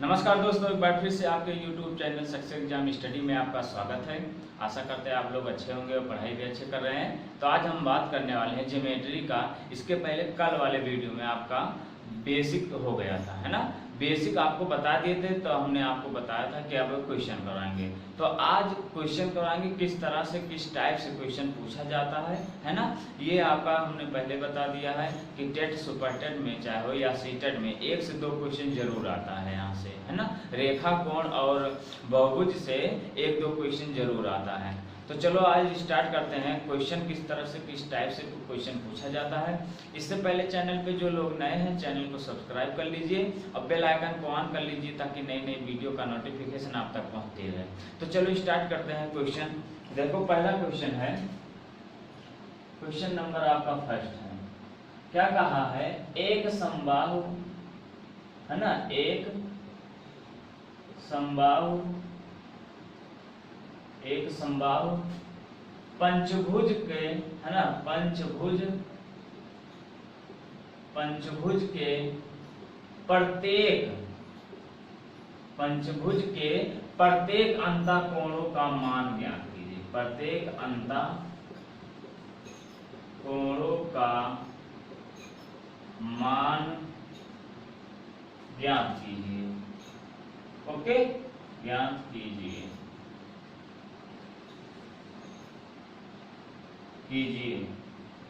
नमस्कार दोस्तों, एक बार फिर से आपके YouTube channel success exam study में आपका स्वागत है। आशा करते हैं आप लोग अच्छे होंगे और पढ़ाई भी अच्छे कर रहे हैं। तो आज हम बात करने वाले हैं ज्योमेट्री का। इसके पहले कल वाले वीडियो में आपका बेसिक हो गया था, है ना। बेसिक आपको बता दिए थे, तो हमने आपको बताया था कि अब क्वेश्चन कराएंगे। तो आज क्वेश्चन कराएंगे किस तरह से, किस टाइप से क्वेश्चन पूछा जाता है ना। ये आपका हमने पहले बता दिया है कि टेट सुपर टेट में चाहे हो या सीटेट में 1 से 2 क्वेश्चन जरूर आता है यहाँ से, है ना। रेखा कोण और बहुभुज से 1-2 क्वेश्चन जरूर आता है। तो चलो आज स्टार्ट करते हैं। क्वेश्चन किस तरह से, किस टाइप से क्वेश्चन पूछा जाता है। इससे पहले चैनल पे जो लोग नए हैं चैनल को सब्सक्राइब कर लीजिए और बेल आइकन को ऑन कर लीजिए ताकि नई नई वीडियो का नोटिफिकेशन आप तक पहुंचती रहे। तो चलो स्टार्ट करते हैं क्वेश्चन। देखो पहला क्वेश्चन है, क्वेश्चन नंबर आपका फर्स्ट है। क्या कहा है? एक समबाहु, है ना, एक समबाहु पंचभुज के, है ना, पंचभुज के प्रत्येक अंतःकोणों का मान ज्ञात कीजिए। प्रत्येक अंतःकोणों का मान ज्ञात कीजिए। ओके, ज्ञात कीजिए।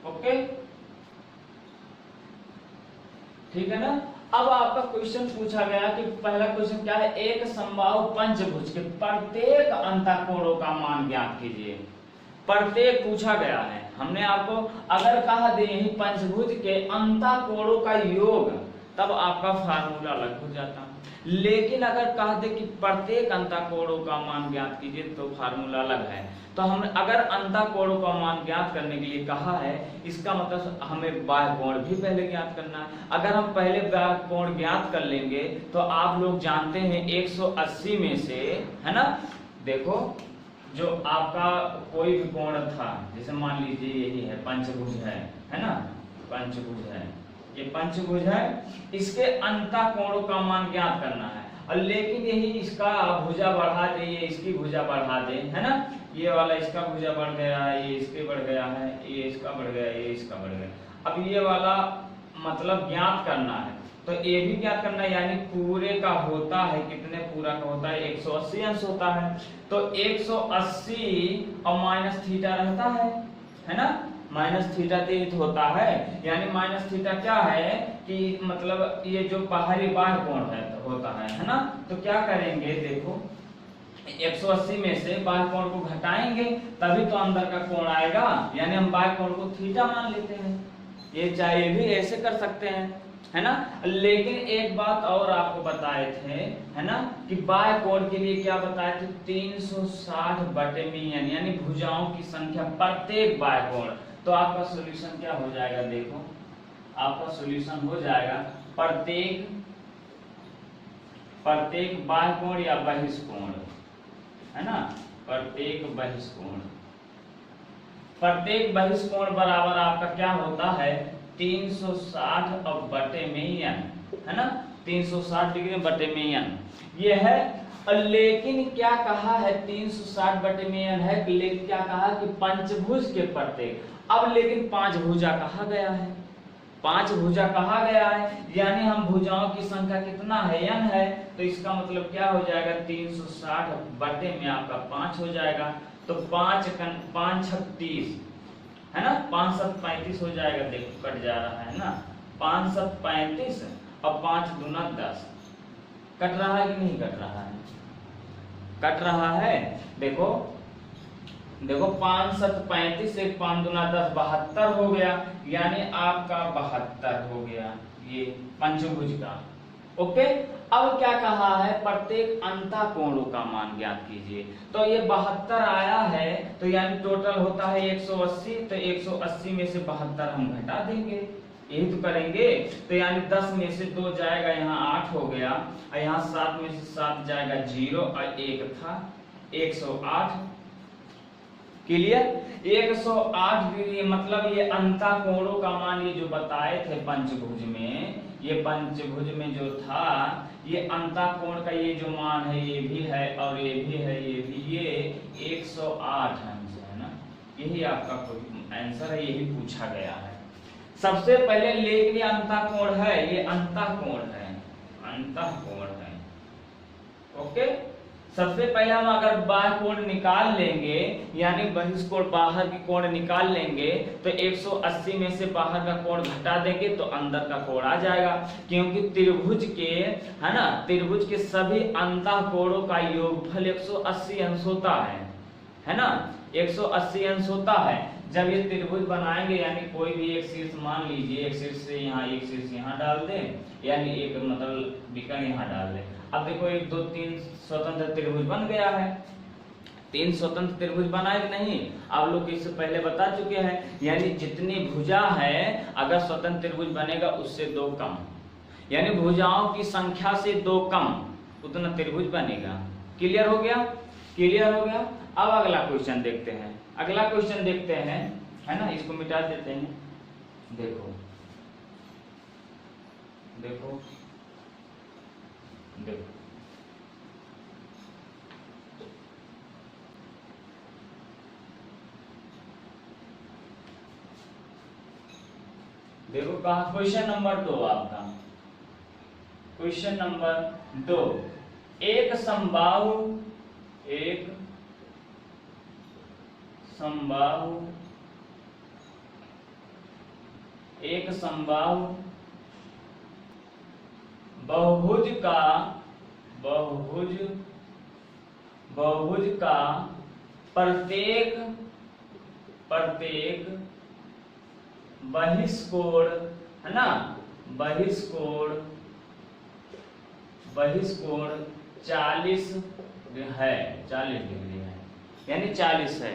ओके, ठीक है ना। अब आपका क्वेश्चन पूछा गया कि पहला क्वेश्चन क्या है? एक समबाहु पंचभुज के प्रत्येक अंतःकोणों का मान ज्ञात कीजिए। प्रत्येक पूछा गया है। हमने आपको अगर कहा दे यही पंचभुज के अंतःकोणों का योग, तब आपका फार्मूला अलग हो जाता। लेकिन अगर कह दे कि प्रत्येक अंतःकोणों का मान ज्ञात कीजिए तो फार्मूला अलग है। तो हम अगर अंतःकोणों का मान ज्ञात करने के लिए कहा है, इसका मतलब हमें बाह्य कोण भी पहले ज्ञात करना है। अगर हम पहले बाह्य कोण ज्ञात कर लेंगे तो आप लोग जानते हैं 180 में से, है ना, देखो जो आपका कोई भी कोण था, जैसे मान लीजिए यही है पंचभुज है ना, पंचभुज है, ये पंचभुज है, इसके अंतःकोणों का मान ज्ञात करना है। और लेकिन यही इसका भुजा बढ़ा दे, ये इसकी भुजा बढ़ा दे, है ना, ये वाला इसका भुजा बढ़ गया है, ये इसके बढ़ गया है, ये इसका बढ़ गया, ये इसका बढ़ गया। अब ये वाला मतलब ज्ञात करना है, तो ये भी ज्ञात करना है, यानी पूरे का होता है, कितने पूरा का होता है? 180 अंश होता है। तो 180 और माइनस थीटा रहता है ना, माइनस थीटा तीत होता है। यानी माइनस थीटा क्या है कि मतलब ये जो बाहरी बाह्य कोण है होता है ना। तो क्या करेंगे, देखो 180 में से बाह्य कोण को घटाएंगे तभी तो अंदर का कोण आएगा, यानी हम बाह्य कोण को थीटा मान लेते हैं। ये चाहे भी ऐसे कर सकते हैं, है ना। लेकिन एक बात और आपको बताए थे, है ना, कि बाह्य कोण के लिए क्या बताए थे? 360/n, यानी भुजाओं की संख्या प्रत्येक बाह्य कोण। तो आपका सॉल्यूशन क्या हो जाएगा? देखो आपका सॉल्यूशन हो जाएगा प्रत्येक बाह्य कोण या बहिष्कोण, है ना, प्रत्येक बहिष्कोण बराबर आपका क्या होता है? 360/n, है ना, 360 डिग्री बटे में n ये है। लेकिन क्या कहा है? 360/n है, लेकिन क्या कहा कि पंचभुज के प्रत्येक। अब लेकिन 5 भुजा कहा गया है, 5 भुजा कहा गया है, यानी हम भुजाओं की संख्या कितना है? n है। तो इसका मतलब क्या हो जाएगा? 360 बटे में आपका 5 हो जाएगा। तो 5 36, है ना, 5 7 35 हो जाएगा। देखो कट जा रहा है ना, 5 7 35 और 5 दूना 10। कट रहा है कि नहीं कट रहा है? कट रहा है। देखो 5 7 35 से 5 दूना 10, 72 हो गया, यानी आपका 72 हो गया ये पंचभुज का। ओके, अब क्या कहा है? प्रत्येक अंतःकोणों का मान ज्ञात कीजिए। तो ये 72 आया है, तो यानी टोटल होता है 180। तो 180 में से 72 हम घटा देंगे, यही तो करेंगे। तो यानी 10 में से 2 जाएगा, यहाँ 8 हो गया, और यहाँ 7 में से 7 जाएगा 0 और 1 था 108। क्लियर? 108 डिग्री मतलब ये अंतःकोणों का मान ये जो बताए थे पंचभुज में, ये पंचभुज में जो था ये अंतःकोण का ये जो मान है ये भी है और ये भी है, ये भी, ये 108 अंश है ना। यही आपका आंसर है, यही पूछा गया है सबसे पहले। लेकिन ये अंतःकोण है, ये अंतःकोण है, अंतःकोण है। ओके, सबसे पहले हम अगर बाह्य कोण निकाल लेंगे यानी बहिष्कोण बाहर की कोण निकाल लेंगे तो 180 में से बाहर का कोण घटा देंगे तो अंदर का कोण आ जाएगा, क्योंकि त्रिभुज के है ना, त्रिभुज के सभी अंतःकोणों का योगफल 180 अंश होता है ना, 180 अंश होता है। जब ये त्रिभुज बनाएंगे यानी कोई भी एक शीर्ष मान लीजिए, एक शीर्ष से यहाँ, एक शीर्ष यहाँ डाल दें, यानी एक मतलब विकर्ण यहाँ डाल दें। अब देखो 1 2 3 स्वतंत्र त्रिभुज बन गया है। 3 स्वतंत्र त्रिभुज बनाए कि नहीं, आप लोग इससे पहले बता चुके हैं। यानी जितनी भुजा है अगर स्वतंत्र त्रिभुज बनेगा उससे 2 कम, यानी भुजाओं की संख्या से 2 कम उतना त्रिभुज बनेगा। क्लियर हो गया, क्लियर हो गया। अब अगला क्वेश्चन देखते हैं, अगला क्वेश्चन देखते हैं, है ना, इसको मिटा देते हैं। देखो देखो देखो देखो कहा क्वेश्चन नंबर 2 आपका, क्वेश्चन नंबर 2, एक समबाहु बहुभुज का प्रत्येक बहिष्कोण है ना, बहिष्कोण 40 है, 40 डिग्री है, यानी 40 है।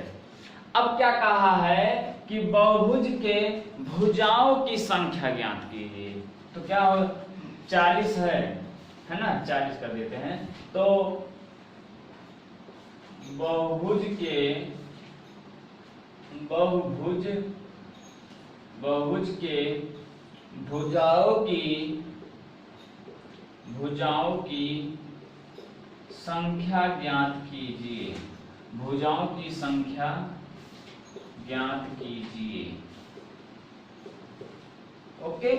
अब क्या कहा है कि बहुभुज के भुजाओं की संख्या ज्ञात कीजिए। तो क्या हो, 40 है ना, 40 कर देते हैं। तो बहुभुज के भुजाओं की संख्या ज्ञात कीजिए, भुजाओं की संख्या ज्ञात कीजिए। ओके,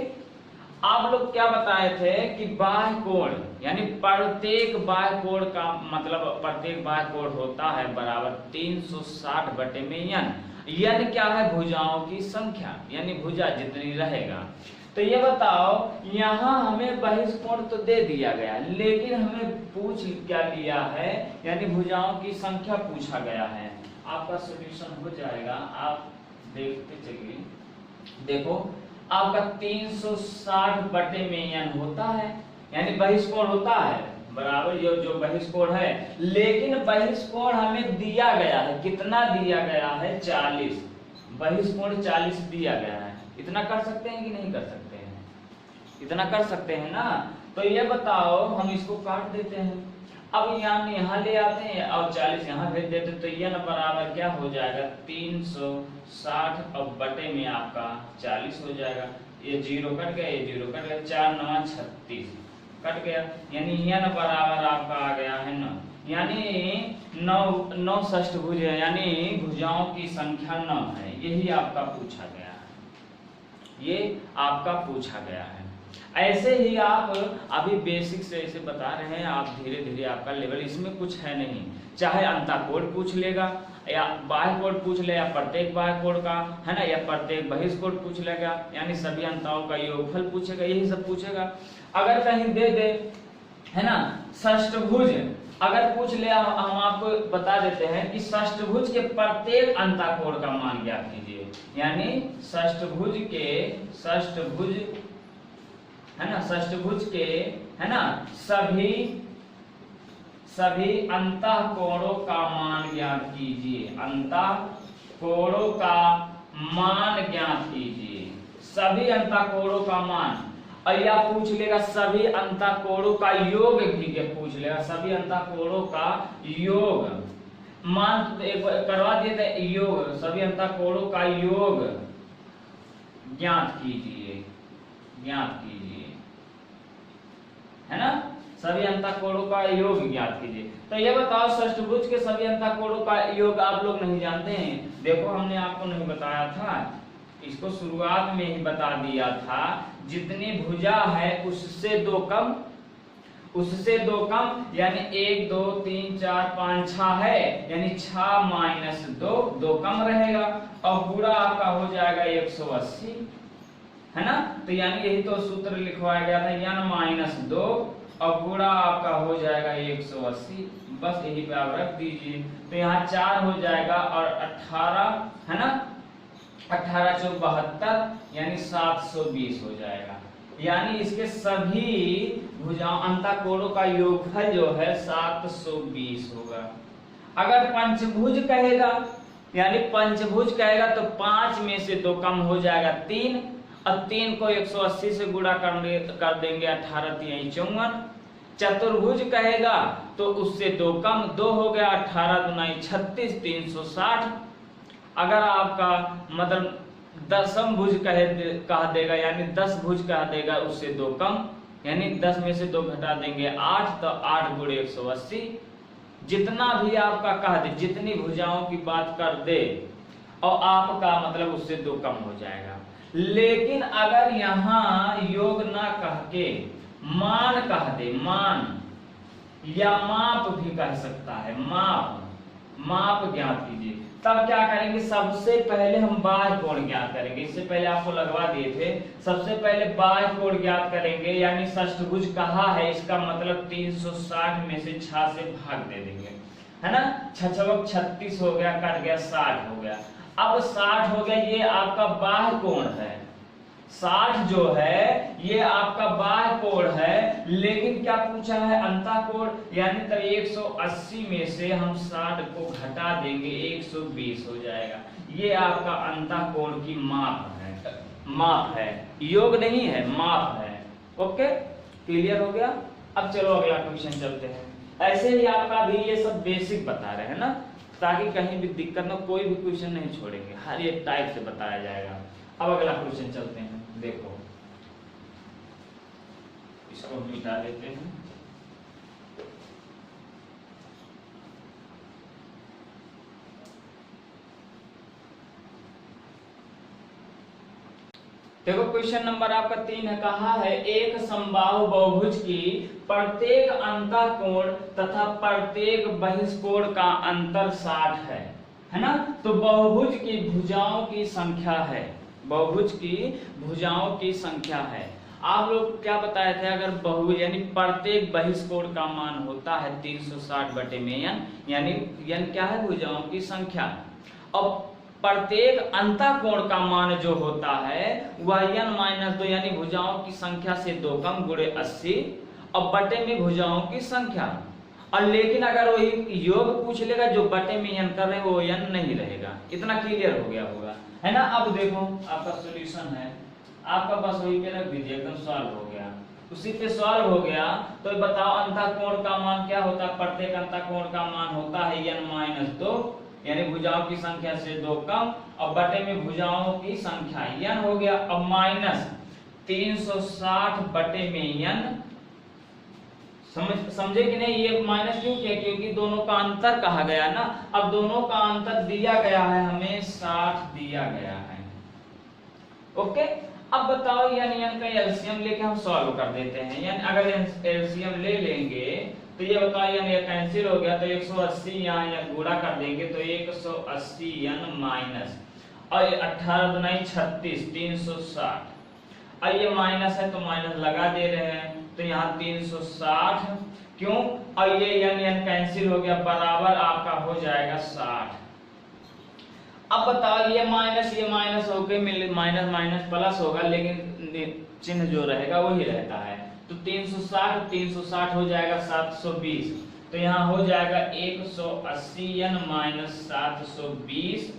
आप लोग क्या बताए थे कि बाह्य कोण यानी प्रत्येक बाह्य कोण का मतलब प्रत्येक बाह्य कोण होता है बराबर 360 बटे में n। n क्या है, भुजाओं की संख्या, यानी भुजा जितनी रहेगा। तो ये बताओ यहाँ हमें बहिष्कोण तो दे दिया गया लेकिन हमें पूछ क्या लिया है, यानी भुजाओं की संख्या पूछा गया है। आपका सॉल्यूशन हो जाएगा, आप देखते चलिए। देखो आपका 360 बटे में n होता है, यानी बहिष्कोण होता है बराबर ये जो बहिष्कोण है, लेकिन बहिष्कोण हमें दिया गया है, कितना दिया गया है, 40। बहिष्कोण 40 दिया गया है। इतना कर सकते हैं कि नहीं कर सकते हैं, इतना कर सकते हैं ना। तो ये बताओ हम इसको काट देते हैं, अब यहाँ ले आते हैं और 40 यहाँ भेज देते, तो ये न बराबर क्या हो जाएगा, 360 और बटे में आपका 40 हो जाएगा। ये 0 कट गया, ये 0 कट गया, 4 9 36 कट गया, यानी n बराबर आपका आ गया है 9, यानी 9 षष्ठभुज है, यानी भुजाओं की संख्या 9 है। यही आपका पूछा गया है, ये आपका पूछा गया है। ऐसे ही आप अभी बेसिक से ऐसे बता रहे हैं, आप धीरे धीरे आपका लेवल, इसमें कुछ है नहीं, चाहे अंतःकोण पूछ लेगा या बाह्य कोण पूछ ले, या प्रत्येक बाह्य कोण का है ना, या प्रत्येक बहिष्कोण पूछ लेगा, यानी सभी अंतों का योगफल पूछेगा, यही सब पूछेगा। अगर कहीं दे दे है ना षष्ठभुज अगर पूछ ले, हम आपको बता देते हैं कि षष्ठभुज के प्रत्येक अंतःकोण का मान ज्ञात कीजिए, यानी षष्ठभुज है ना, षष्ठभुज के है ना सभी अंतःकोणों का मान ज्ञात कीजिए, अंतःकोणों का मान ज्ञात कीजिए, सभी अंतःकोणों का मान। और या पूछ लेगा सभी अंतःकोणों का योग भी पूछ लेगा, सभी अंतःकोणों का योग मान करवा दिए थे, योग सभी अंतःकोणों का योग ज्ञात कीजिए, ज्ञात कीजिए। है ना। सभी अंतःकोणों का योग ज्ञात कीजिए। तो ये बताओ षष्ठभुज के सभी अंतःकोणों का योग आप लोग नहीं जानते हैं। देखो हमने आपको नहीं बताया था, इसको शुरुआत में ही बता दिया था, जितनी भुजा है उससे दो कम, उससे दो कम, यानी 1 2 3 4 5 6 है, यानी 6 माइनस 2, 2 कम रहेगा और पूरा आपका हो जाएगा 180, है ना। तो यानी यही तो सूत्र लिखवाया गया था, n माइनस 2 और पूरा आपका हो जाएगा 180, बस यही पे आप रख दीजिए। तो यहाँ 4 हो जाएगा और 18, है ना, 18 चौक 72, यानी 720 हो जाएगा। यानी इसके सभी भुजाओं अंतःकोणों का योगफल जो है 720 होगा। अगर पंचभुज कहेगा, यानी पंचभुज कहेगा तो 5 में से 2 कम हो जाएगा 3, और 3 को 180 से गुणा कर देंगे, 18 3 54। चतुर्भुज कहेगा तो उससे 2 कम, 2 हो गया, 18 दूनी 36 360। अगर आपका मतलब दसम भुज कह देगा, यानी 10 भुज कह देगा, उससे 2 कम, यानी 10 में से 2 घटा देंगे 8, तो 8 गुणे 180। जितना भी आपका कह दे, जितनी भुजाओं की बात कर दे और आपका मतलब उससे 2 कम हो जाएगा। लेकिन अगर यहाँ योग ना कह के मान कह दे, मान या माप भी कह सकता है, माप, माप ज्ञात कीजिए, तब क्या करेंगे, सबसे पहले हम बाह्य कोण ज्ञात करेंगे। इससे पहले आपको लगवा दिए थे, सबसे पहले बाह्य कोण ज्ञात करेंगे, यानी षष्ठभुज कहा है, इसका मतलब 360 में से 6 से भाग दे देंगे, है ना। 6 36 हो गया, कट गया 60 हो गया। अब 60 हो गया, ये आपका बाह्य कोण है, 60 जो है ये आपका बाह्य कोण है। लेकिन क्या पूछा है, अंतःकोण, यानी तो 180 में से हम 60 को घटा देंगे, 120 हो जाएगा। ये आपका अंतःकोण की माप है, माप है, योग नहीं है, माप है। ओके, क्लियर हो गया। अब चलो अगला क्वेश्चन चलते हैं। ऐसे ही आपका भी ये सब बेसिक बता रहे हैं ना, ताकि कहीं भी दिक्कत ना, कोई भी क्वेश्चन नहीं छोड़ेंगे, हर एक टाइप से बताया जाएगा। अब अगला क्वेश्चन चलते हैं। देखो इसको मिटा देते हैं। देखो क्वेश्चन नंबर आपका 3 है, कहा है एक समबाहु बहुभुज की प्रत्येक अंतःकोण तथा प्रत्येक बहिष्कोण का अंतर 60 है ना। तो बहुभुज की भुजाओं की संख्या है, बहुभुज की भुजाओं की संख्या है। आप लोग क्या बताए थे, अगर बहुभुज यानी प्रत्येक बहिष्कोण का मान होता है 360 बटे में n, यानी n क्या है, भुजाओं की संख्या, और प्रत्येक अंतःकोण का मान जो होता है वह n माइनस 2, यानी भुजाओं की संख्या से 2 कम, गुणे 80, और बटे में भुजाओं की संख्या। और लेकिन अगर वही योग पूछ लेगा, जो बटे में n कर रहे वो n नहीं रहेगा। इतना क्लियर हो गया होगा, है ना। अब देखो आपका सॉल्यूशन है, आपका बस वही पे रख दीजिए, एकदम सॉल्व हो गया। उसी पे सॉल्व हो गया। तो बताओ अंतःकोण का मान क्या होता है, प्रत्येक अंतःकोण का मान होता है n माइनस 2, यानी भुजाओं की संख्या से 2 कम, और बटे में भुजाओं की संख्या n हो गया। अब माइनस 360 बटे में n, समझे कि नहीं। ये माइनस क्यों किया, क्योंकि दोनों का अंतर कहा गया ना। अब दोनों का अंतर दिया गया है, हमें 60 दिया गया है। ओके, अब बताओ यानी n का एलसीएम लेके हम सॉल्व कर देते हैं। यानी अगर एलसीएम ले लेंगे तो ये बताओ यानी ये कैंसिल हो गया, तो 180 यहाँ गुणा कर देंगे तो 180 n माइनस, और 18 दूनी 36 360, और ये माइनस है तो माइनस लगा दे रहे हैं, तो यहाँ 360 क्यों, और ये n कैंसिल हो गया, बराबर आपका हो जाएगा 60। अब बताओ ये माइनस हो गए, माइनस माइनस प्लस होगा, लेकिन चिन्ह जो रहेगा वही रहता है। तो 360 हो जाएगा 720, तो यहाँ हो जाएगा 180 n माइनस 720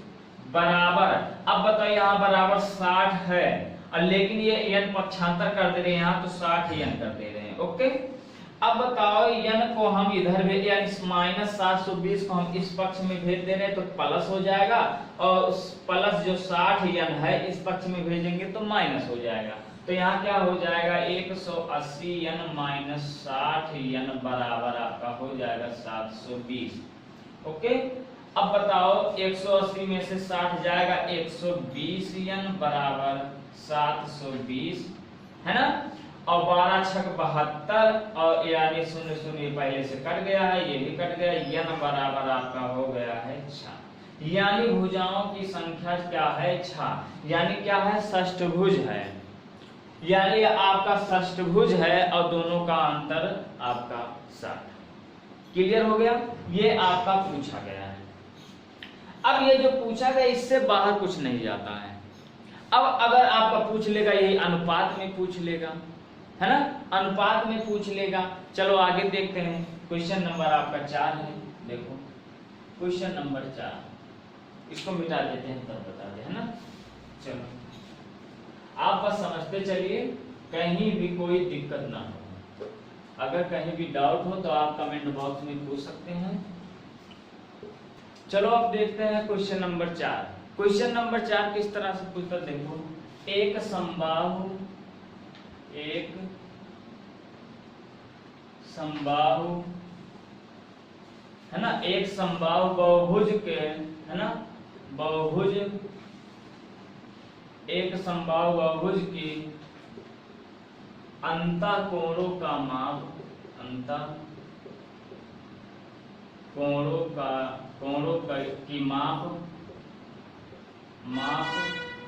बराबर। अब बताओ यहाँ बराबर 60 है, और लेकिन ये n पक्षांतर कर दे रहे हैं यहाँ, तो 60 n कर दे रहे हैं। ओके, अब बताओ n को हम इधर भेज, यानी माइनस 720 को हम इस पक्ष में भेज दे रहे हैं तो प्लस हो जाएगा, और उस प्लस जो 60 n है इस पक्ष में भेजेंगे तो माइनस हो जाएगा। तो यहाँ क्या हो जाएगा 180 n माइनस 60 n बराबर आपका हो जाएगा 720। ओके, अब बताओ 180 में से 60 जाएगा 120 n बराबर 720 है ना। और 12 छक 72 और यानी 0 0 पहले से कट गया है, ये भी कट गया, n बराबर आपका हो गया है 6। यानी भुजाओं की संख्या क्या है 6, यानी क्या है षष्ठभुज है, यानी आपका षष्ठभुज है और दोनों का अंतर आपका 60। क्लियर हो गया, ये आपका पूछा गया है। अब ये जो पूछा गया इससे बाहर कुछ नहीं जाता है। अब अगर आपका पूछ लेगा यही अनुपात में पूछ लेगा, है ना, अनुपात में पूछ लेगा। चलो आगे देखते हैं, क्वेश्चन नंबर आपका 4 है। देखो क्वेश्चन नंबर 4, इसको मिटा देते हैं तब बता दे, है ना। चलो आप बस समझते चलिए, कहीं भी कोई दिक्कत ना हो। अगर कहीं भी डाउट हो तो आप कमेंट बॉक्स में पूछ सकते हैं। चलो अब देखते हैं क्वेश्चन नंबर 4। क्वेश्चन नंबर 4 किस तरह से पूछता, देखो एक समबाहु है ना, एक समबाहु बहुभुज के, है ना, बहुभुज, एक समबाहु बहुभुज की अंतःकोणों का माप, कोणों की माप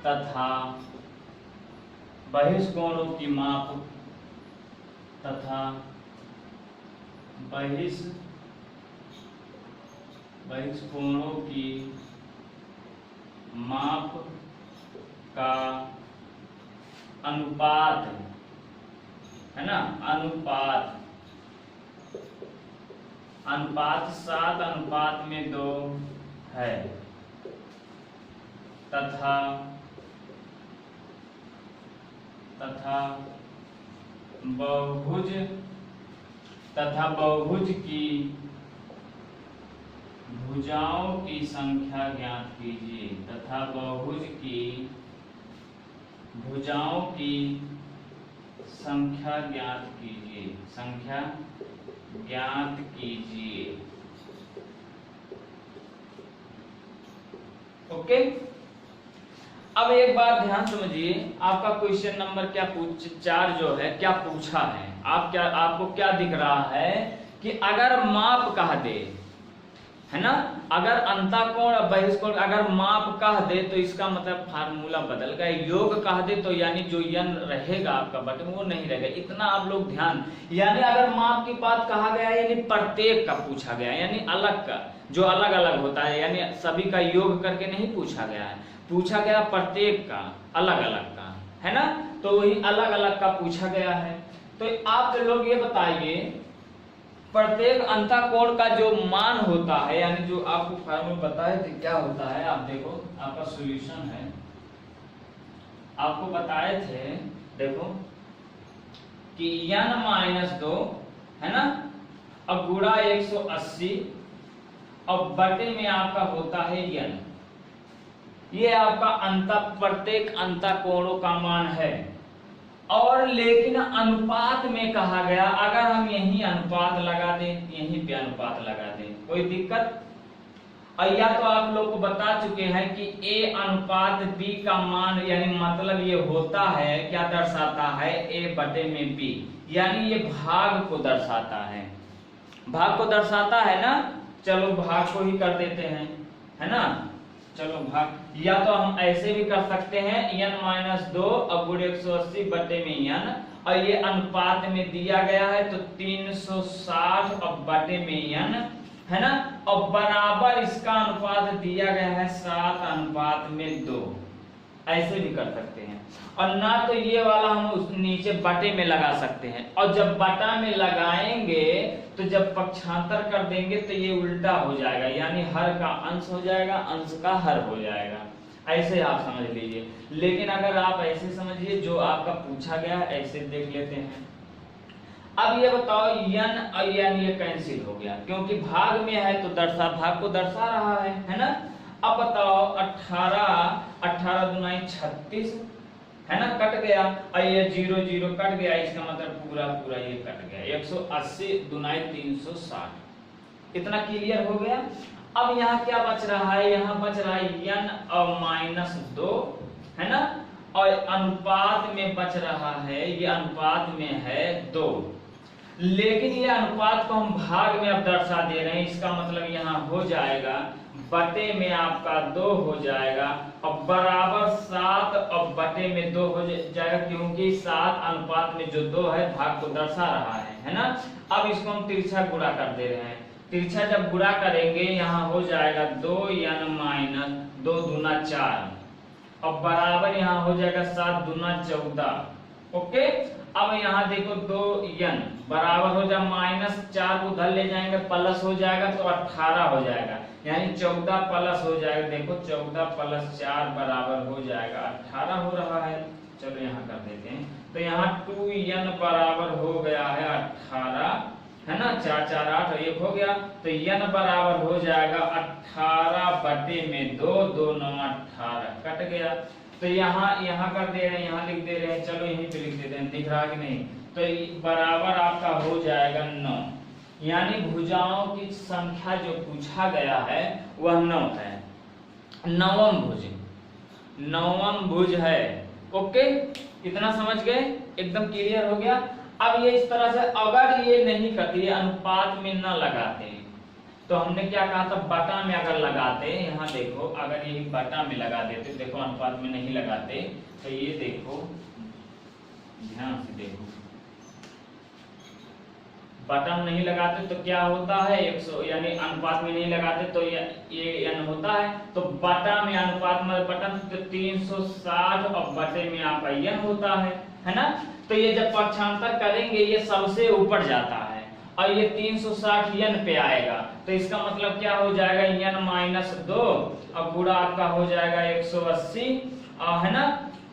तथा बहिष्कोणों की माप तथा बहिष्कोणों की माप का अनुपात, है ना, अनुपात 7:2 है तथा बहुभुज की भुजाओं की संख्या ज्ञात कीजिए, तथा बहुभुज की भुजाओं की संख्या ज्ञात कीजिए। ओके, अब एक बात ध्यान समझिए, आपका क्वेश्चन नंबर 4 जो है क्या पूछा है, आपको क्या दिख रहा है कि अगर माप कह दे, है ना, अगर अंतःकोण और बहिष्कोण अगर माप कह दे तो इसका मतलब फार्मूला बदल गया। योग कह दे तो यानी जो यन रहेगा आपका बटन वो नहीं रहेगा। इतना आप लोग ध्यान, यानी अगर माप की बात कहा गया यानी प्रत्येक का पूछा गया, यानी अलग का जो अलग अलग होता है, यानी सभी का योग करके नहीं पूछा गया है, पूछा गया प्रत्येक का अलग अलग का, है ना, तो वही अलग अलग का पूछा गया है। तो आप लोग ये बताइए प्रत्येक अंतःकोण का जो मान होता है, यानी जो आपको फार्मूला बताए थे क्या होता है, आप देखो आपका सॉल्यूशन है, आपको बताए थे, देखो कि n-2 है ना, अब गुणा 180 और बटे में आपका होता है n, ये आपका प्रत्येक अंतःकोणों का मान है। और लेकिन अनुपात में कहा गया, अगर हम यही अनुपात लगा दें, यहीं पे अनुपात लगा दें, कोई दिक्कत? और या तो आप लोग को बता चुके हैं कि a अनुपात b का मान, यानी मतलब ये होता है क्या दर्शाता है, a बटे में b, यानी ये भाग को दर्शाता है, भाग को दर्शाता है ना। चलो भाग को ही कर देते हैं, है ना, चलो भाग, या तो हम ऐसे भी कर सकते हैं n-2 अब गुणे 180 बटे में n, और ये अनुपात में दिया गया है तो 360 अब बटे में n, है ना, और बराबर इसका अनुपात दिया गया है 7:2, ऐसे भी कर सकते हैं। और ना तो ये वाला हम उस नीचे बटे में लगा सकते हैं, और जब बटा में लगाएंगे तो जब पक्षांतर कर देंगे तो ये उल्टा हो जाएगा, यानी हर का अंश हो जाएगा, अंश का हर हो जाएगा, ऐसे आप समझ लीजिए। लेकिन अगर आप ऐसे समझिए जो आपका पूछा गया है, ऐसे देख लेते हैं। अब ये बताओ n और n ये कैंसिल हो गया, क्योंकि भाग में है तो भाग को दर्शा रहा है ना। अब बताओ 18 18 दूना 36 है ना, कट गया। और ये 0 0 कट गया, इसका मतलब पूरा पूरा ये कट गया। 180 दुनाई 360। इतना क्लियर हो गया। अब यहाँ क्या बच रहा है, यहाँ बच रहा है n और -2, है ना, और अनुपात में बच रहा है, ये अनुपात में है 2। लेकिन ये अनुपात को हम भाग में अब दर्शा दे रहे हैं, इसका मतलब यहाँ हो जाएगा बटे में आपका 2 हो जाएगा, और बराबर 7 और बटे में 2 हो जाएगा, क्योंकि 7 अनुपात में जो 2 है भाग को दर्शा रहा है ना। अब इसको हम तिरछा गुणा कर दे रहे हैं। तिरछा जब गुणा करेंगे यहाँ हो जाएगा 2n - 2 दूना 4, और बराबर यहाँ हो जाएगा 7 दूना 14। ओके, अब यहाँ देखो 2n बराबर हो जाए -4 को उधर ले जाएंगे, प्लस हो जाएगा तो 18 हो जाएगा, यानी 14 प्लस हो जाएगा। देखो 14 + 4 बराबर हो जाएगा 18 हो रहा है। चलो यहाँ कर देते हैं, तो यहाँ 2n बराबर हो गया है 18, है ना, 4 4 8 1 हो गया, तो n बराबर हो जाएगा 18 बटे में 2, 2 9 18 कट गया। तो यहाँ कर दे रहे हैं, यहाँ लिख दे रहे हैं, चलो यहीं पे लिख देते हैं, दिख रहा कि नहीं। तो बराबर आपका हो जाएगा 9, यानी भुजाओं की संख्या जो पूछा गया है वह 9 है, नवम भुज, नवम भुज है। ओके, इतना समझ गए, एकदम क्लियर हो गया। अब ये इस तरह से अगर ये नहीं करती, अनुपात में न लगाते, तो हमने क्या कहा था, बटा में अगर लगाते, यहाँ देखो अगर यही बटा में लगा देते, देखो अनुपात में नहीं लगाते, तो ये देखो ध्यान से देखो, बटा में नहीं लगाते तो क्या होता है 100, यानी अनुपात में नहीं लगाते तो ये n होता है, तो बटा में अनुपात में बटा तो 360 और बटे में आपका n होता है ना। तो ये जब पक्षांतर करेंगे ये सबसे ऊपर जाता है, और ये 360 n पे आएगा, तो इसका मतलब क्या हो जाएगा n - 2, और पूरा आपका हो जाएगा 180, है ना,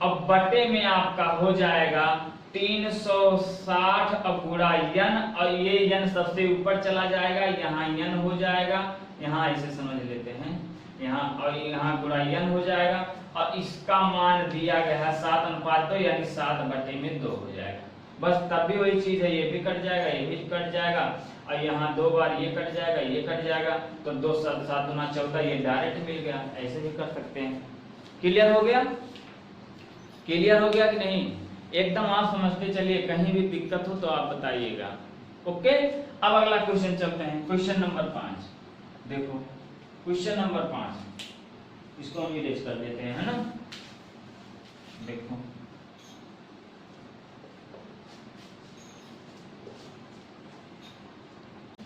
अब बटे में आपका हो जाएगा 360 और पूरा n, और ये n सबसे ऊपर चला जाएगा, यहाँ n हो जाएगा, यहाँ ऐसे समझ लेते हैं, यहाँ और यहाँ पूरा n हो जाएगा, और इसका मान दिया गया है 7:2, यानी 7 बटे में 2 हो जाएगा। बस तब भी वही चीज है, ये भी कट जाएगा, ये भी कट जाएगा, और यहाँ 2 बार ये कट जाएगा, ये कट जाएगा, तो 2 7 7 दूना 14, ये डायरेक्ट मिल गया। ऐसे भी कर सकते हैं। क्लियर हो गया, क्लियर हो गया कि नहीं, एकदम आप समझते चलिए, कहीं भी दिक्कत हो तो आप बताइएगा। ओके, अब अगला क्वेश्चन चलते हैं, क्वेश्चन नंबर 5। देखो क्वेश्चन नंबर 5, इसको हम इरेज कर देते हैं, है ना। देखो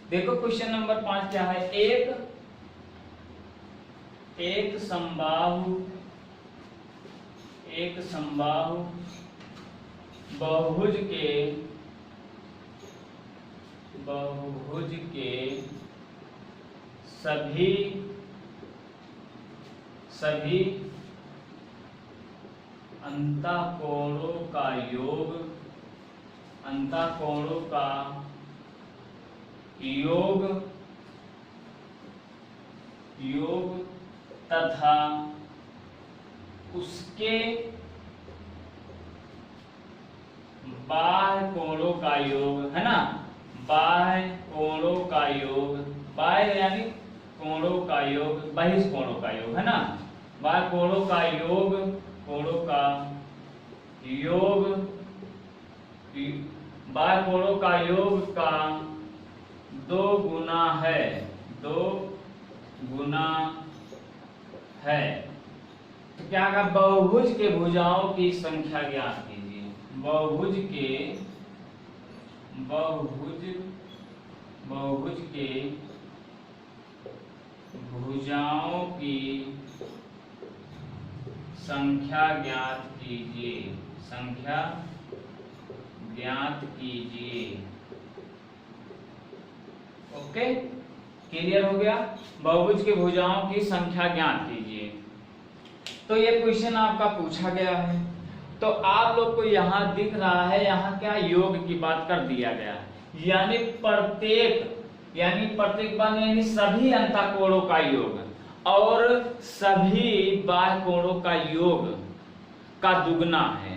देखो क्वेश्चन नंबर 5 क्या है, एक समबाहु बहुभुज के सभी अंतःकोणों का योग तथा उसके बाह्य कोणों का योग, है ना, बाह्य कोणों का योग, बाह्य यानी कोणों का योग, बहिष्ठ कोणों का योग, है ना, बाह्य कोणों का योग, बाह्य कोणों का योग का 2 गुना है। तो क्या कहा, बहुभुज के भुजाओं की संख्या ज्ञात कीजिए। बहुभुज के भुजाओं की संख्या ज्ञात कीजिए। ओके, क्लियर हो गया, बहुभुज के भुजाओं की संख्या ज्ञात कीजिए। तो ये क्वेश्चन आपका पूछा गया है, तो आप लोग को यहाँ दिख रहा है, यहाँ क्या योग की बात कर दिया गया, यानी प्रत्येक बार यानी सभी अंतःकोणों का योग और सभी बाह्य कोणों का योग का दुगना है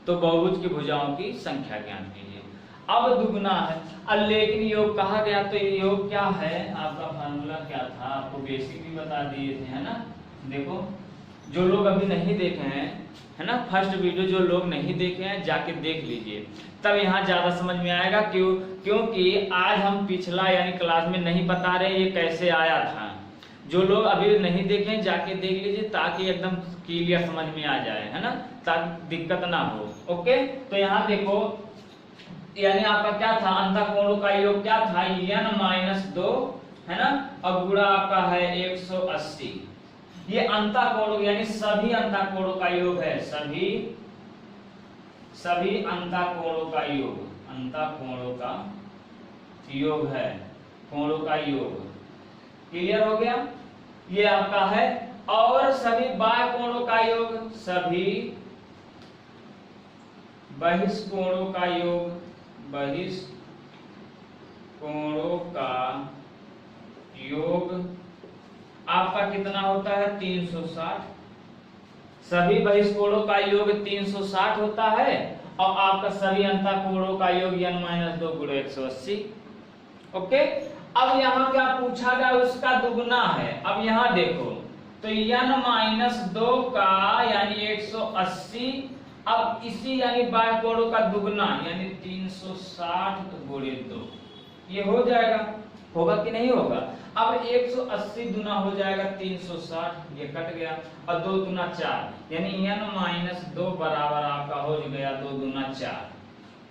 तो बहुभुज की भुजाओं की संख्या ज्ञात कीजिए। अब दुगना है, अब लेकिन योग कहा गया तो योग क्या है, आपका फार्मूला क्या था, आपको बेसिक भी बता दिए थे, है ना। देखो जो लोग अभी नहीं देखे हैं, है ना, फर्स्ट वीडियो जो लोग नहीं देखे हैं जाके देख लीजिए, तब यहाँ ज्यादा समझ में आएगा। क्योंकि आज हम पिछला यानी क्लास में नहीं बता रहे ये कैसे आया था। जो लोग अभी नहीं देखे जाके देख लीजिए ताकि एकदम क्लियर समझ में आ जाए, है ना, ताकि दिक्कत ना हो। ओके, तो यहाँ देखो यानी आपका क्या था, अंतःकोणों का योग क्या था, n-2, है ना, अब गुणा आपका है 180। ये अंतःकोणों यानी सभी अंतःकोणों का योग है, सभी अंतःकोणों का योग, अंतःकोणों का योग है, कोणों का योग। क्लियर हो गया, ये आपका है। और सभी बाह्य कोणों का योग, सभी बहिष्कोणों का योग, बहिष्कोणों का योग आपका कितना होता है, 360। सभी बहिष्कोणों का योग 360 होता है और आपका सभी अंतःकोणों का योग n-2 गुणा 180। ओके, अब यहाँ क्या पूछा गया, उसका दुगना है। अब यहाँ देखो तो n-2 का यानी 180, अब इसी यानी बाह्य कोणों का दुगना यानी 360 गुणे 2, ये हो जाएगा, होगा कि नहीं होगा। अब 180 दुना हो जाएगा 360, ये कट गया, और 2 दुना 4 यानी n-2 बराबर आपका हो गया 2 दुना 4,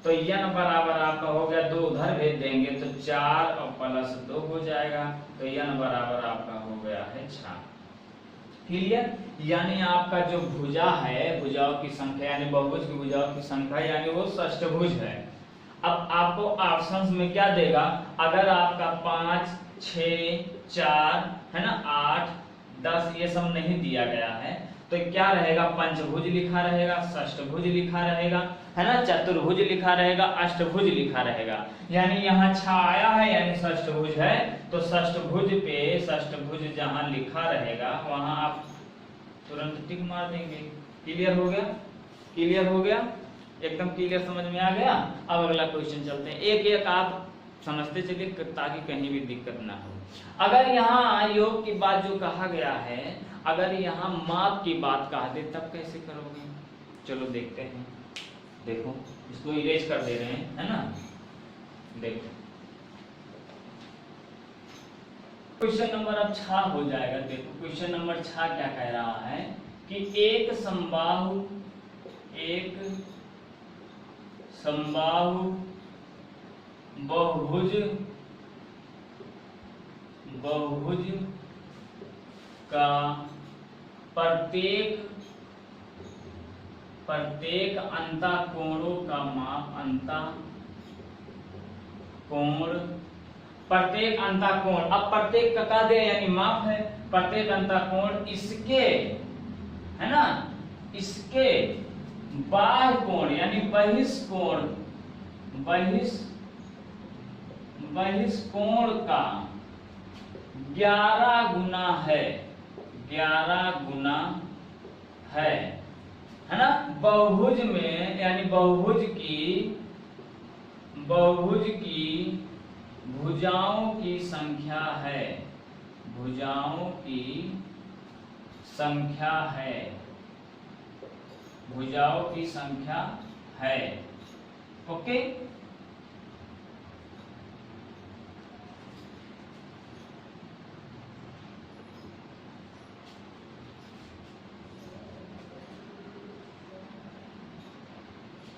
तो n बराबर आपका हो गया 2 उधर भेज देंगे तो 4 और प्लस 2 हो जाएगा, तो n बराबर आपका हो गया है 6। क्लियर, यानी आपका जो भुजा है, भुजाओं की संख्या यानी बहुभुज की भुजाओं की संख्या यानी वो षष्ठभुज है। अब आपको ऑप्शंस में क्या देगा, अगर आपका 5, 6, 4, है ना, 8, 10 ये सब नहीं दिया गया है तो क्या रहेगा, पंचभुज लिखा रहेगा, षष्ठभुज लिखा रहेगा, है ना, चतुर्भुज लिखा रहेगा, अष्टभुज लिखा रहेगा। यानी यहाँ छाया है यानी षष्ठभुज है, तो षष्ठभुज पे षष्ठभुज जहाँ लिखा रहेगा वहां आप तुरंत टिक मार देंगे। क्लियर हो गया, क्लियर हो गया, एकदम क्लियर समझ में आ गया। अब अगला क्वेश्चन चलते हैं, एक एक आप समझते चलिए ताकि कहीं भी दिक्कत ना हो। अगर यहाँ योग की बात जो कहा गया है, अगर यहाँ माप की बात कहा दे तब कैसे करोगे, चलो देखते हैं। देखो इसको इरेज कर दे रहे हैं, है ना, देखो क्वेश्चन नंबर अब 6 हो जाएगा। देखो क्वेश्चन नंबर 6 क्या कह रहा है कि एक समबाहु बहुभुज का प्रत्येक अंतःकोणों का माप, प्रत्येक अंतःकोण, अब प्रत्येक का कह दे यानी माप है, प्रत्येक अंतःकोण इसके, है ना, इसके बाह्य कोण यानी बहिष्कोण का 11 गुना है, 11 गुना है ना, बहुभुज में यानी बहुभुज की भुजाओं की संख्या है, भुजाओं की संख्या है, भुजाओं की संख्या है। ओके,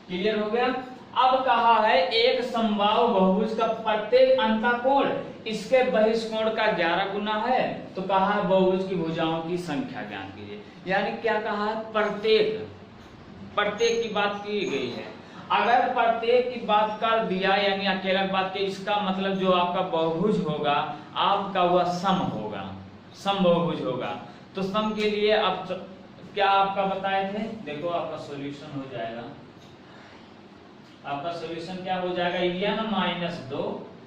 क्लियर हो गया। अब कहा है एक समबाहु बहुभुज का प्रत्येक अंतःकोण इसके बहिष्कोण का 11 गुना है, तो कहा है बहुभुज की भुजाओं की संख्या ज्ञात कीजिए। यानी क्या कहा है, प्रत्येक की बात की गई है। अगर प्रत्येक की बात कर दिया यानी अकेला बात के, इसका मतलब जो आपका बहुभुज होगा आपका वह सम होगा, सम बहुभुज होगा। तो सम के लिए अब क्या आपका बताए थे, देखो आपका सॉल्यूशन हो जाएगा, आपका सॉल्यूशन क्या हो जाएगा, n-2,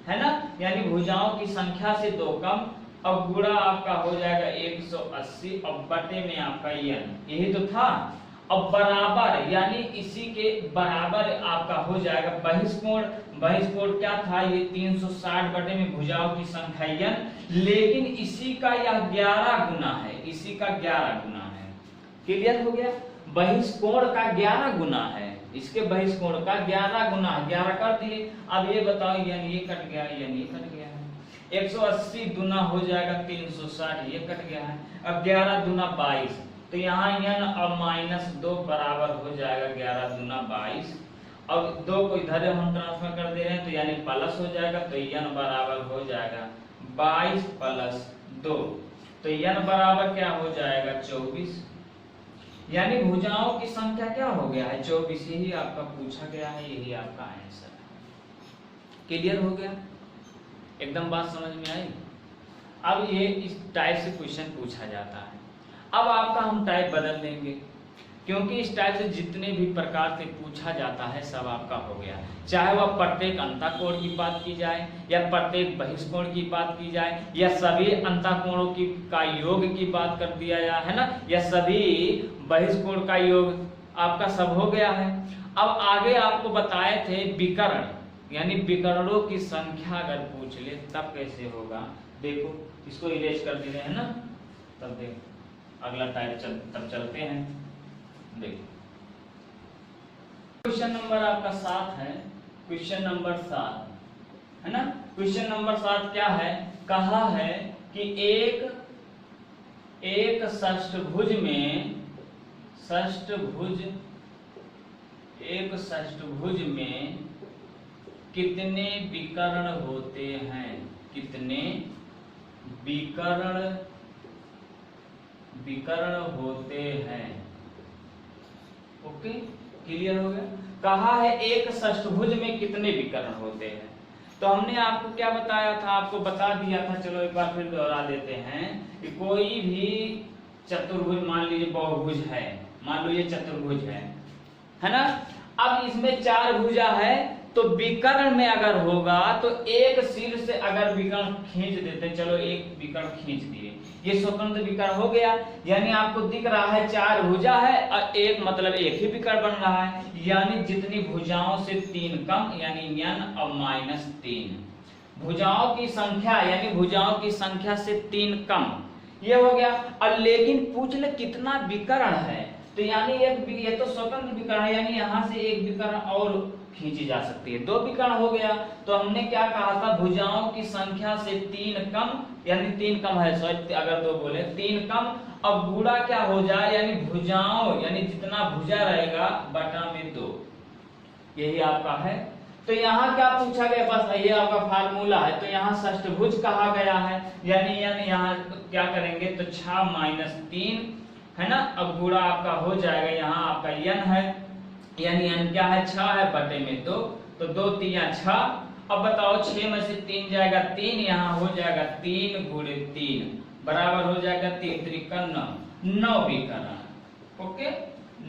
है ना, यानी भुजाओं की संख्या से 2 कम, अब गुणा आपका हो जाएगा 180 और बटे में आपका n, यही तो था। अब बराबर यानी इसी के बराबर आपका हो जाएगा बहिष्कोण। बहिष्कोण क्या था, ये 360 बटे में भुजाओं की संख्या n, लेकिन इसी का यह 11 गुना है, इसी का 11 गुना है। क्लियर हो गया, बहिष्कोण का 11 गुना है, इसके बहिष्कोण का 11 गुना है, 11 कर दिए। अब ये बताओ यानी ये कट गया, यानी ये कट गया है, 180 दुना हो जाएगा 360, ये कट गया है। अब 11 दुना 22, तो यहाँ n और -2 बराबर हो जाएगा 11 दुना 22। अब 2 को इधर हम ट्रांसफर कर दे रहे हैं तो यानी प्लस हो जाएगा, तो n बराबर हो जाएगा 22 प्लस 2, तो n बराबर क्या हो जाएगा 24। यानी भुजाओं की संख्या क्या हो गया है 24, यही आपका पूछा गया है, यही आपका आंसर है। क्लियर हो गया, एकदम बात समझ में आई। अब ये इस टाइप से क्वेश्चन पूछा जाता है। अब आपका हम टाइप बदल देंगे, क्योंकि इस टाइप से जितने भी प्रकार से पूछा जाता है सब आपका हो गया, चाहे वह प्रत्येक अंतःकोण की बात की जाए या प्रत्येक बहिष्कोण की बात की जाए या सभी अंतःकोणों की का योग की बात कर दिया जाए, है ना, या सभी बहिष्कोण का योग, आपका सब हो गया है। अब आगे आपको बताए थे विकर्ण, यानी विकर्णों की संख्या अगर पूछ ले तब कैसे होगा। देखो इसको इरेज कर दे रहे हैं ना, तब देखो अगला टाइप तब चलते हैं। देखो क्वेश्चन नंबर आपका 7 है, क्वेश्चन नंबर 7 है ना। क्वेश्चन नंबर 7 क्या है, कहा है कि एक षष्ठभुज में कितने विकर्ण होते हैं, कितने विकर्ण होते हैं। ओके, क्लियर हो गया। कहा है एक षष्ठभुज में कितने विकर्ण होते हैं, तो हमने आपको क्या बताया था, आपको बता दिया था, चलो एक बार फिर दोहरा देते हैं कि कोई भी चतुर्भुज, मान लीजिए बहुभुज है, मान लो ये चतुर्भुज है ना। अब इसमें 4 भुजा है, तो विकर्ण में अगर होगा तो एक सिर से अगर विकर्ण खींच देते, चलो एक विकर्ण खींच दिए, ये स्वतंत्र विकर्ण हो गया। यानी आपको दिख रहा है 4 भुजा है और एक मतलब एक ही विकर्ण बन रहा है, यानी जितनी भुजाओं से 3 कम, यानी n और -3 भुजाओं की संख्या, यानी भुजाओं की संख्या से 3 कम, ये हो गया। और लेकिन पूछ ले कितना विकर्ण है, तो यानी ये तो स्वतंत्र विकर्ण है, यानी यहाँ से एक विकर्ण और खींची जा सकती है, 2 विकर्ण हो गया। तो हमने क्या कहा था, भुजाओं की संख्या से 3 कम, यानी 3 कम है, सॉरी अगर 2 बोले 3 कम, अब गुणा क्या हो जाए, यानी भुजाओं, यानी जितना भुजा रहेगा बटा में 2, यही आपका है। तो यहाँ क्या पूछा गया, बस ये आपका फार्मूला है, तो यहाँ षष्ठभुज कहा गया है, यानी यहाँ क्या करेंगे तो 6 - 3 है ना। अब गुणा आपका हो जाएगा, यहाँ आपका n है, यानी n क्या है 6 है बटे में 2, तो 2 × 3 = 6। अब बताओ 6 में से 3 जाएगा 3, यहाँ हो जाएगा 3 × 3 बराबर हो जाएगा 3 × 3 = 9 विकर्ण। ओके,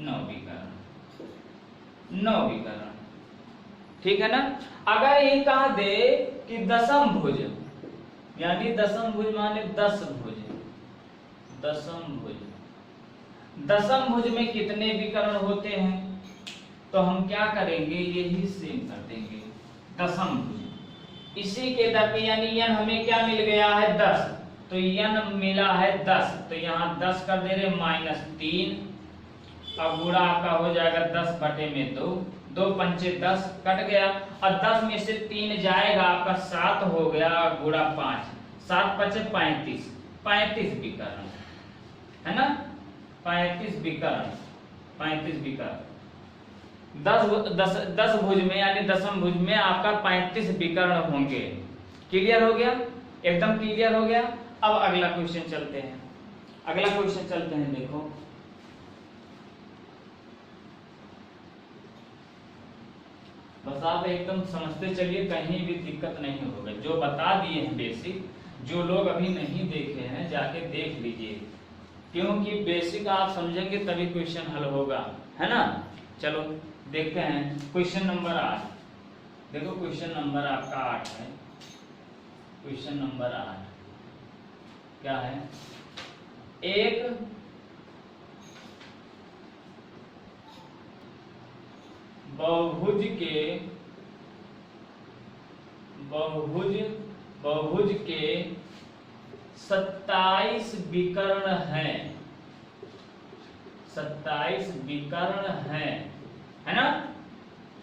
9 विकर्ण, ठीक है ना। अगर ये कहा दे कि दशम भुज, यानी दशम भुज माने 10 भुज, दशम भुज में कितने विकर्ण होते हैं, तो हम क्या करेंगे, यही सेम कर देंगे दशम भुज। इसी के दर यानी n हमें क्या मिल गया है 10, तो n मिला है 10, तो यहाँ 10 कर दे रहे -3। अब गुणा आपका हो जाएगा 10 बटे में 2, 2 × 5 = 10 कट गया, और 10 में से 3 जाएगा आपका 7 हो गया, गुणा 5, 7 × 5 = 35 विकर्ण है ना, 35 विकर्ण। 10 भुज में यानी दशम भुज में आपका 35 विकर्ण होंगे। क्लियर हो गया, एकदम क्लियर हो गया। अब अगला क्वेश्चन चलते हैं, देखो बस आप एकदम समझते चलिए, कहीं भी दिक्कत नहीं होगा। जो बता दिए हैं बेसिक, जो लोग अभी नहीं देखे हैं जाके देख लीजिए, क्योंकि बेसिक आप समझेंगे तभी क्वेश्चन हल होगा, है ना। चलो देखते हैं क्वेश्चन नंबर 8। देखो क्वेश्चन नंबर आपका 8 है। क्वेश्चन नंबर 8 क्या है, बहुभुज के 27 विकर्ण हैं, 27 विकर्ण हैं, है ना।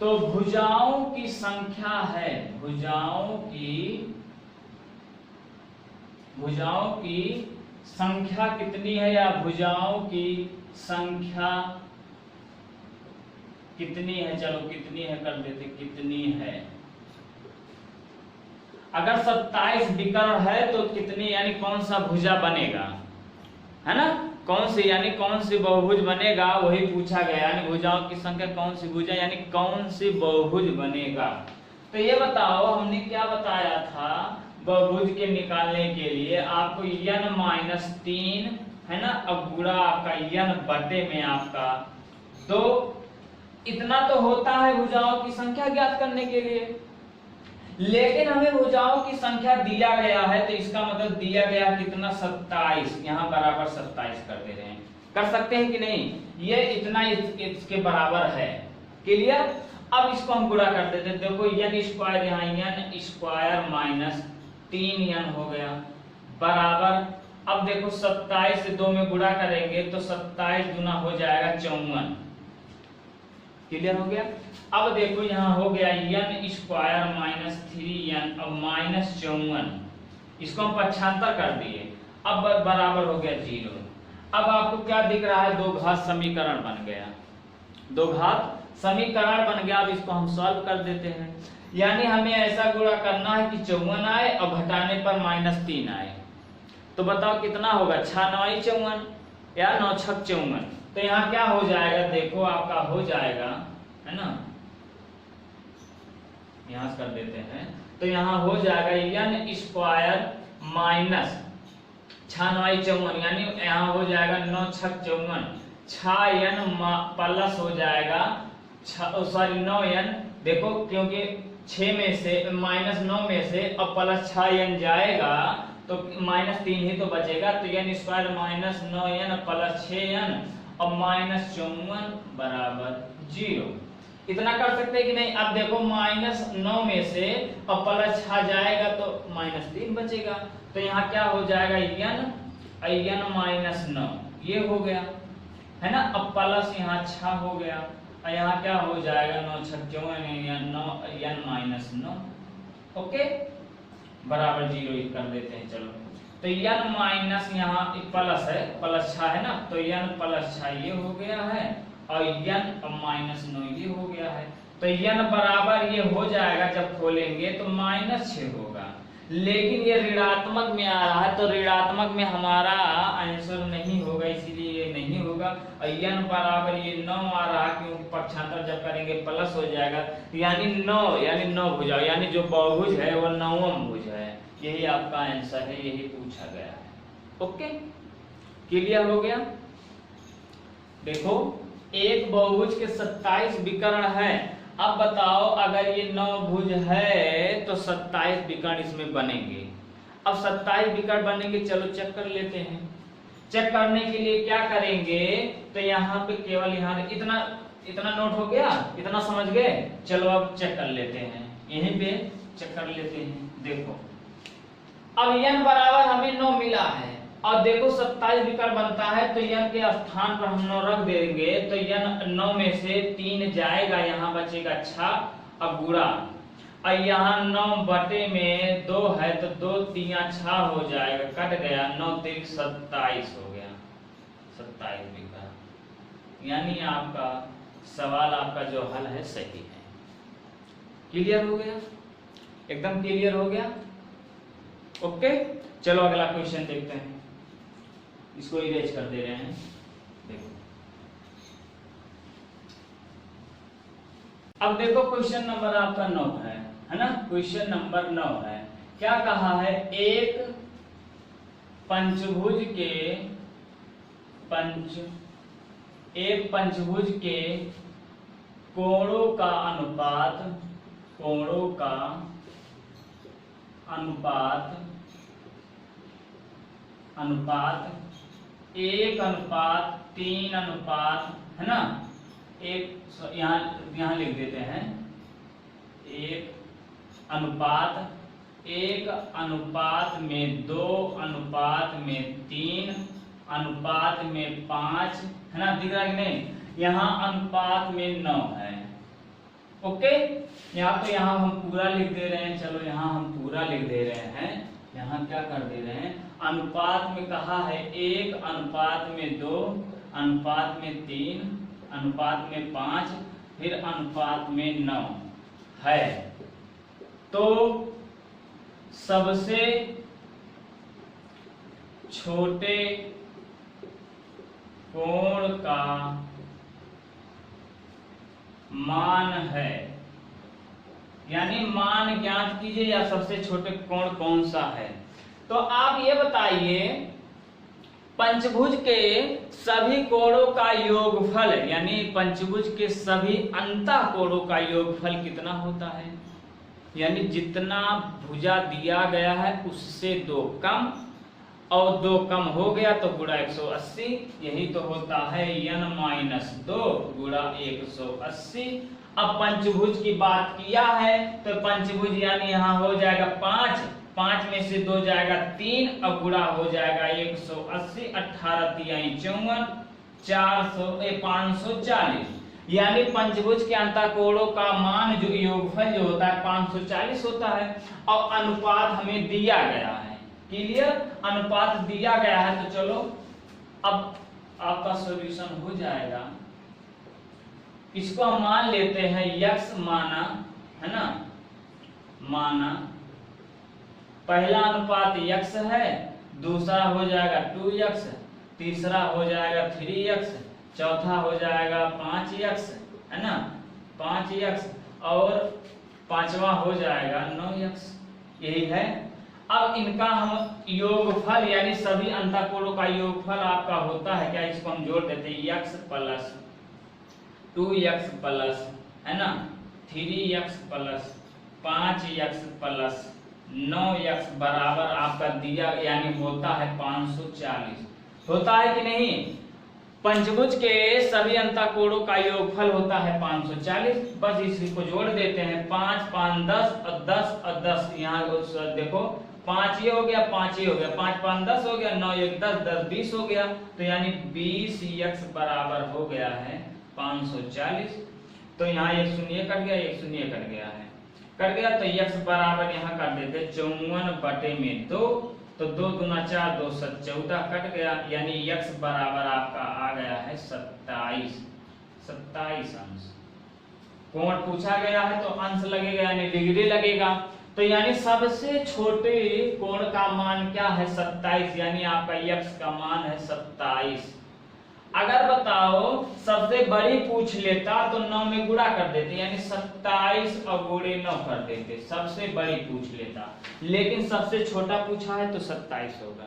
तो भुजाओं की संख्या है, भुजाओं की संख्या कितनी है, या भुजाओं की संख्या कितनी है, चलो कितनी है कर देते, कितनी है। अगर 27 विकर्ण है तो कितनी, यानी कौन सा भुजा बनेगा, है ना, कौन सी, यानी कौन सी बहुभुज बनेगा, वही पूछा गया। यानी भुजाओं की संख्या कौन सी भुजा, यानी कौन सी बहुभुज बनेगा। तो ये बताओ, हमने क्या बताया था, बहुभुज के निकालने के लिए आपको n-3 है ना, अब गुणा आपका n बटे में आपका 2, इतना तो होता है भुजाओं की संख्या ज्ञात करने के लिए। लेकिन हमें भुजाओं की संख्या दिया गया है, तो इसका मतलब दिया गया कितना, 27, यहाँ बराबर 27 कर दे रहे हैं। कर सकते हैं कि नहीं, ये इतना इसके बराबर है, क्लियर। अब इसको हम गुणा कर देते हैं, देखो n स्क्वायर, यहाँ n स्क्वायर माइनस 3n हो गया बराबर। अब देखो 27 से 2 में गुणा करेंगे तो 27 गुना हो जाएगा 54, क्लियर हो गया। अब देखो यहाँ हो गया n स्क्वायर माइनस 3n और माइनस 54, इसको हम पक्षांतर कर दिए, अब बराबर हो गया 0। अब आपको क्या दिख रहा है, दो घात समीकरण बन गया, दो घात समीकरण बन गया। अब इसको हम सॉल्व कर देते हैं, यानी हमें ऐसा गुणा करना है कि 54 आए और घटाने पर -3 आए। तो बताओ कितना होगा, 6×9 54 या 9×6 54। तो यहाँ क्या हो जाएगा, देखो आपका हो जाएगा, है ना, यहाँ से कर देते हैं, तो यहाँ हो जाएगा n स्क्वायर माइनस 6×9 54, यानी यहाँ हो जाएगा 9×6 54, 6n प्लस हो जाएगा 9n, देखो क्योंकि 6 में से -9 में से अब प्लस 6n जाएगा तो -3 ही तो बचेगा। तो n square minus 9n plus 6n और -54 बराबर 0। इतना कर सकते हैं कि नहीं। अब देखो -9 में से अब प्लस 6 जाएगा तो -3 बचेगा। तो यहाँ क्या हो जाएगा, n -9 ये हो गया, है ना। अब प्लस यहाँ 6 हो गया और यहाँ क्या हो जाएगा 9×6 54 n-9, ओके बराबर 0 कर देते हैं। चलो तो n माइनस यहाँ प्लस है, प्लस 6 है ना, तो n प्लस 6 ये हो गया है और n -9 ये हो गया है। तो n बराबर ये हो जाएगा, जब खोलेंगे तो -6 होगा, लेकिन ये ऋणात्मक में आ रहा है तो ऋणात्मक में हमारा आंसर नहीं होगा, इसीलिए ये नहीं होगा। और n बराबर ये 9 आ रहा है, क्योंकि पक्षांतर जब करेंगे प्लस हो जाएगा, यानी 9 भुजा, यानी जो बहुभुज है वो 9वां भुज है। यही आपका आंसर है, यही पूछा गया है। ओके क्लियर हो गया। देखो एक बहुभुज के 27 विकर्ण है। अब बताओ अगर ये 9 भुज है तो 27 विकर्ण इसमें बनेंगे। अब 27 विकर्ण बनेंगे, चलो चेक कर लेते हैं। चेक करने के लिए क्या करेंगे, तो यहाँ पे केवल यहाँ इतना नोट हो गया, इतना समझ गए। चलो अब चेक कर लेते हैं, यहीं पे चेक कर लेते हैं। देखो अब n बराबर हमें 9 मिला है और देखो 27 विकर्ण बनता है, तो n के स्थान पर हम 9 रख देंगे तो n 9 में से 3 जाएगा, यहाँ बचेगा 6। अब गुणा और यहाँ 9 बटे में 2 है तो 2 3 6 हो जाएगा, कट गया, 9 3 27 हो गया, 27 विकर्ण। यानी आपका सवाल, आपका जो हल है सही है। क्लियर हो गया, एकदम क्लियर हो गया। ओके चलो अगला क्वेश्चन देखते हैं, इसको इरेज कर दे रहे हैं। देखो अब देखो क्वेश्चन नंबर आपका 9 है ना, क्वेश्चन नंबर 9 है। क्या कहा है, एक पंचभुज के कोणों का अनुपात 1:3 है ना, यहाँ लिख देते हैं 1:2:3:5 है ना, दिख रहा है कि नहीं? यहाँ अनुपात में 9 है। ओके, यहाँ तो यहाँ हम पूरा लिख दे रहे हैं। चलो यहाँ हम पूरा लिख दे रहे हैं। यहाँ क्या कर दे रहे हैं, अनुपात में कहा है 1:3:5 फिर अनुपात में 9 है। तो सबसे छोटे कोण का मान है, यानी मान ज्ञात कीजिए या सबसे छोटे कोण कौन सा है। तो आप ये बताइए पंचभुज के सभी कोणों का योगफल, यानी पंचभुज के सभी अंतःकोणों का योगफल कितना होता है? यानी जितना भुजा दिया गया है उससे 2 कम, और 2 कम हो गया तो गुणा 180, यही तो होता है n-2 गुणा 180। अब पंचभुज की बात किया है तो पंचभुज यानी यहाँ हो जाएगा 5 में से 2 जाएगा 3, अब गुणा हो जाएगा 180, 18×3 = 540, यानी पंचभुज के अंतःकोणों का मान जो योगफल जो होता है 540 होता है। और अनुपात हमें दिया गया है, क्लियर, अनुपात दिया गया है। तो चलो अब आपका सॉल्यूशन हो जाएगा। इसको हम मान लेते हैं x माना, है ना, माना पहला अनुपात x है, दूसरा हो जाएगा 2x, तीसरा हो जाएगा 3x, चौथा हो जाएगा 5x, है ना, 5x, और पांचवा हो जाएगा 9x, यही है। अब इनका हम योगफल यानी सभी अंतःकोणों का योगफल आपका होता है क्या, इसको हम जोड़ देते हैं x प्लस 2x प्लस, है ना, 3x plus 5x plus 9x बराबर आपका दिया, यानी होता है 540। होता है कि नहीं? पंचभुज के सभी अंतःकोणों का योगफल होता है 540। बस इसी को जोड़ देते हैं, 5 5 10 और 10 और 10, यहाँ देखो 5 ये हो गया, 5 ये हो गया, 5 5 10 हो गया, 9 1 10 10 20 हो गया, तो यानी 20x बराबर हो गया है 540। तो यहाँ एक शून्य कट गया, एक शून्य कट गया है, कट गया, तो x बराबर यहाँ कर देते 54/2, तो 2 दूना 4, 2 7 14 कट गया, यानी x बराबर आपका आ गया है 27 अंश। कोण पूछा गया है तो अंश लगेगा यानी डिग्री लगेगा। तो यानी सबसे छोटे कोण का मान क्या है? 27, यानी आपका x का मान है 27। अगर बताओ सबसे बड़ी पूछ लेता तो 9 में गुणा कर देते, यानी 27 और गुणे 9 कर देते, सबसे बड़ी पूछ लेता, लेकिन सबसे छोटा पूछा है तो 27 होगा।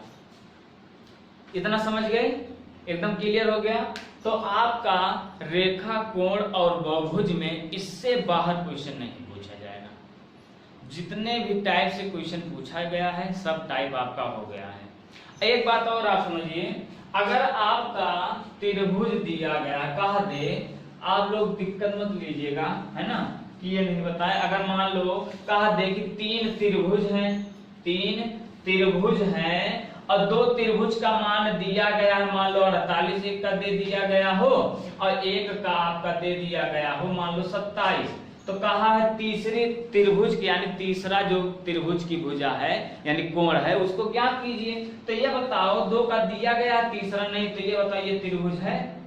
इतना समझ गए? एकदम क्लियर हो गया। तो आपका रेखा, कोण और बहुभुज में इससे बाहर क्वेश्चन नहीं पूछा जाएगा। जितने भी टाइप से क्वेश्चन पूछा गया है सब टाइप आपका हो गया है। एक बात और आप समझिए, अगर आपका त्रिभुज दिया गया कहा दे, आप लोग दिक्कत मत लीजिएगा, है ना, कि ये नहीं बताए। अगर मान लो कहा दे कि 3 त्रिभुज हैं, 3 त्रिभुज हैं और 2 त्रिभुज का मान दिया गया है, मान लो 48 एक का दे दिया गया हो और एक का आपका दे दिया गया हो मान लो 27, तो कहा है तीसरी त्रिभुज की यानी तीसरा जो त्रिभुज की भुजा है यानी कोण है उसको ज्ञात कीजिए। तो ये बताओ 2 का दिया गया तीसरा नहीं, तो ये बताओ ये त्रिभुज है,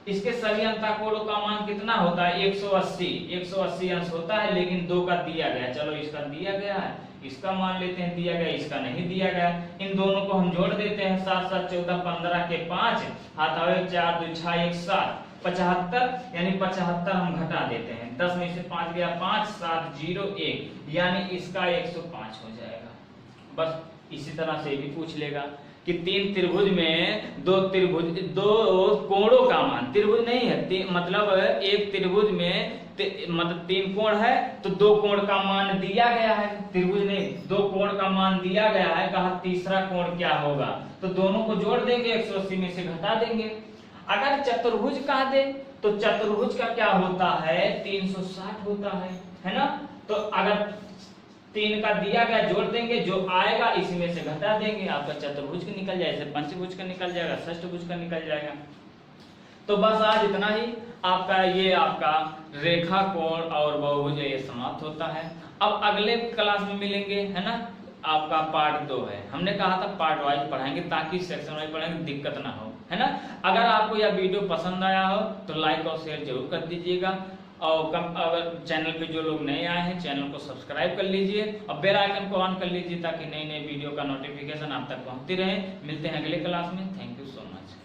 इसके सभी अंतःकोणों का मान कितना होता है? 180 अंश होता है, लेकिन 2 का दिया गया, चलो इसका दिया गया है, इसका मान लेते हैं दिया गया, इसका नहीं दिया गया, इन दोनों को हम जोड़ देते हैं, 7 7 14 15 के 5 हाथ आवे 4 2 6 1 7 75, यानी 75 हम घटा देते हैं, 10 में से 5 गया 5 7 0 1, यानी इसका 105 हो जाएगा। बस इसी तरह से भी पूछ लेगा कि 3 त्रिभुज में 2 कोणों का मान, त्रिभुज नहीं है मतलब एक त्रिभुज में मतलब 3 कोण है तो 2 कोण का मान दिया गया है, त्रिभुज नहीं 2 कोण का मान दिया गया है, कहा तीसरा कोण क्या होगा, तो दोनों को जोड़ देंगे 180 में से घटा देंगे। अगर चतुर्भुज कह दे तो चतुर्भुज का क्या होता है 360 होता है ना। तो अगर 3 का दिया गया जोड़ देंगे, जो आएगा इसी में से घटा देंगे, आपका चतुर्भुज का निकल जाएगा, पंचभुज का निकल जाएगा, षष्ठभुज का निकल जाएगा। तो बस आज इतना ही, आपका ये आपका रेखा कोण और बहुभुज ये समाप्त होता है। अब अगले क्लास में मिलेंगे, है ना। आपका पार्ट 2 है, हमने कहा था पार्ट वाइज पढ़ाएंगे ताकि सेक्शन वाइज पढ़ाएंगे दिक्कत ना हो, है ना। अगर आपको यह वीडियो पसंद आया हो तो लाइक और शेयर जरूर कर दीजिएगा, और अगर चैनल पे जो लोग नए आए हैं चैनल को सब्सक्राइब कर लीजिए और बेल आइकन को ऑन कर लीजिए ताकि नई नई वीडियो का नोटिफिकेशन आप तक पहुंचती रहे। मिलते हैं अगले क्लास में। Thank you so much.